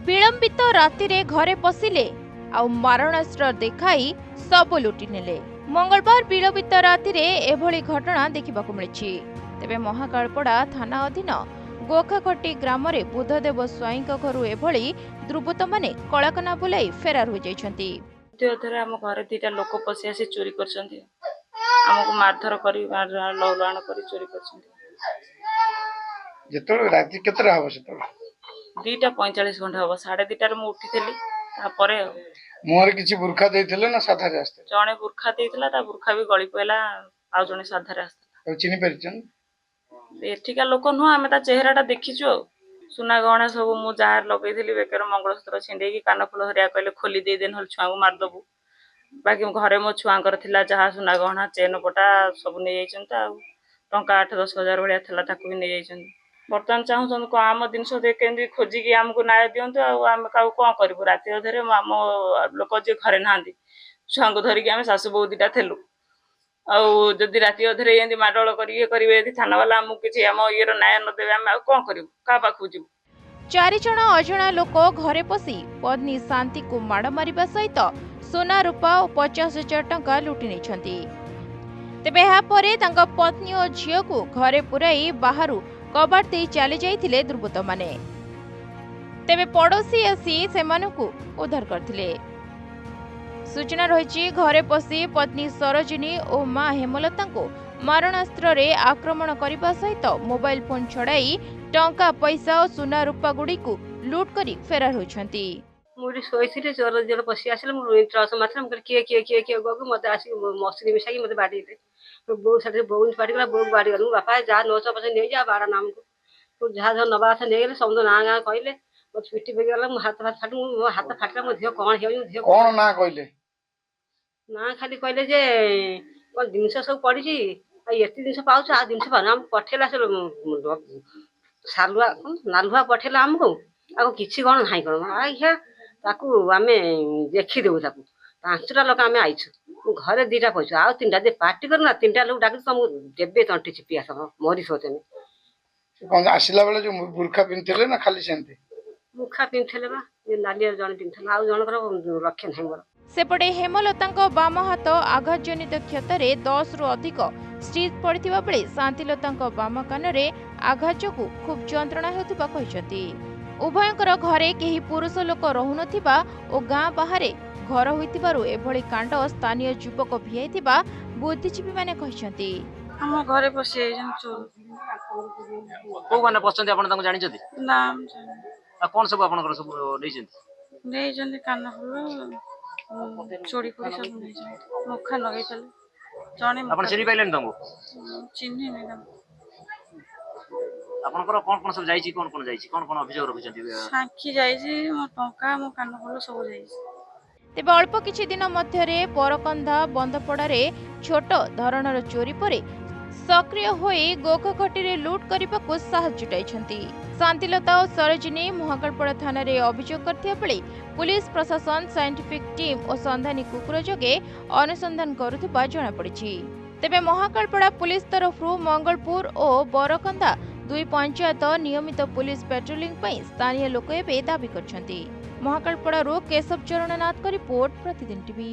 विलंबित राति रे घरे पशिले आउ मारणास्त्र देखाई सब लुटि नेले। मंगलवार विलंबित राति रे एभली घटना देखिबाकु मिलिछि। तेबे महाकालपड़ा थाना अधीन गोखाखटी ग्राम रे बुद्धदेव स्वाई घर एभली दुर्बृत्त माने कलाकना बुलाई फेरार हो जाइछन्ति। आम घर दीटा लोक पशि आसी चोरी करछन्ति, हमको मारधर करी लौलाण करी चोरी करछन्ति। जेतोल राति केतरा हबो सेतोल 2:45 घंटा हबो। 2:30 मु उठिथिली। तापरे मोहर किछि बुरखा देइथिले ना साधा रास्ते जणे बुरखा देइथिला, ता बुरखा भी गळी पइला। आ जणे साधा रास्ता चिनी परिचन एठिका लोक नु आमे ता चेहराटा देखिछु। सुना गहना सब मु जार लगैथिली, बेकर मंगलसूत्र छिंडे की कान फुल हरिया कहले खोली दे देन हल छुआ को मार दबु। बाकी घरे मो छुआंकर थिला जहा सुना गहना चेन पटा सब नै जाइछन। ता टंका 8-10 हजार भलिया थिला ताकू भी नै जाइछन। बर्तमान चाहूछन को आम जिनस दे केंदी खोजी की हमको न्याय दियंतु। आ आम काउ कोन करबु? राति अधरे आम लोक जे घरे नांदी छुआ को धरि के आम सासु बहु दिटा थेलु। आ जदि राति अधरे एंदी माडळ करी करिवे यदि थाना वाला हमको किछि आम इयर न्याय न देबे आम कोन करबु? का पाखु जिबु? 4 जण अजणा लोक घरे पशि पत्नी शांति को माड़ मारिबा सहित सोना रूपा और 50,000 टंका लुटि नेछन्ति। तेबे ଏହା ପରେ ତାଙ୍କ ପତ୍ନୀ ଓ ଝିଅକୁ ଘରେ ପୁରାଇ ବାହାରୁ କବାଟ ଦେଇ ଚାଲି ଯାଇଥିଲେ ଦୁର୍ବୃତ୍ତ ମାନେ। ତେବେ ପଡୋଶୀ ଆସି ସେମାନଙ୍କୁ ଉଦ୍ଧାର କରିଥିଲେ। सूचना रही घरे पशि पत्नी सरोजिनी और मां हेमलताଙ୍କୁ मारणास्त्रे आक्रमण करने सहित मोबाइल फोन छड़ाई टंका पैसा और सुना रूपा गुड़ी को लुट कर फेरार होती। मुझे शोई चोर जो पशि आस ट्रस मात्र किए किए किए किए गो मत आस मसरी मिसाई मत बाड़ी बो से बो बाड़ीगला बो बाड़ी गलु बापा जहाँ 900 पैसा नहीं जा बाड़ा नाम को जहाँ जहाँ नवा आसा नहीं गले समझ ना गाँ कहले मत पिटी बेगला हाथ फाट मो हाथ फाटला मो झील कौन हो कौन ना कहले ना खाली कहले जे कौन जिनस सब पड़ी एत जिन पाच आ जिन पाऊँ आम पठेला से सालुआ नालुआ पठेला आमको आगे किसी कौन ना कौन आज्ञा ताकू आम देखीदेबू ताकू 5टा लोक आम आईछु घरे 2टा पैसा आ 3टा दे पार्टी करना 3टा लोक डाक तुमको देवे तंटी चिपी आस मोरी सोचने कौन आसिला बेले जो बुरखा पिंधले ना खाली सेंते मुखा पिंधले बा ये नालिया जण पिंधला आ जनकर रखे नहीं मोर। सेपटे हेमलताଙ୍କ बाम हाथ आघात जनित क्षतरे 10 रु अधिक स्टिच पड़िथिबा बेले शांतिलताଙ୍କ बाम कानरे आघात जोगु खूब जंत्रणा हेउथिबा कहिसंती। उभयंकर घरे केही पुरुष लोक रहुनथिबा ओ गां बाहरे घर होइतिबारु एभली कांड स्थानीय युवक भियाइतिबा बुद्धिजीवी माने कहिसंती। हम घरे पशि जन चोर को माने पछंती आपण तांको जानि जति नाम आ कोन सब आपनकर सब नै जंती कान फुल चोरी कोई सब नहीं जाए मुखा लगे चले जने आपण चिनी पाइलेन तंगो चिन्ह नहीं दम आपनकर कोन सब जाईची कोन अभियोग रखिसंती साखी जाईची मो टंका मो कान फुल सब जाईची। तेबे अल्प किछि दिन मध्यरे परकंधा बंदपड़ारे छोट धरणर चोरी परे सक्रिय होई गोखखटीरे लूट करबाकू साहस जुटाइछंती। शांतिलता और सरोजिनी महाकालपड़ा थाना रे अभियोग करथिया बेले पुलिस प्रशासन साइंटिफिक टीम और संधानी कुकुर जोगे अनुसंधान करुथिबा जणा पड़िछि। तेबे महाकालपड़ा पुलिस तरफरु मंगलपुर और बरकंदा 2 पंचायत नियमित पुलिस पेट्रोलिंग पई स्थानीय लोक एबे दाबी करछंती। महाकालपड़ारू केशव चरण नाथ का रिपोर्ट प्रतिदिन टीवी।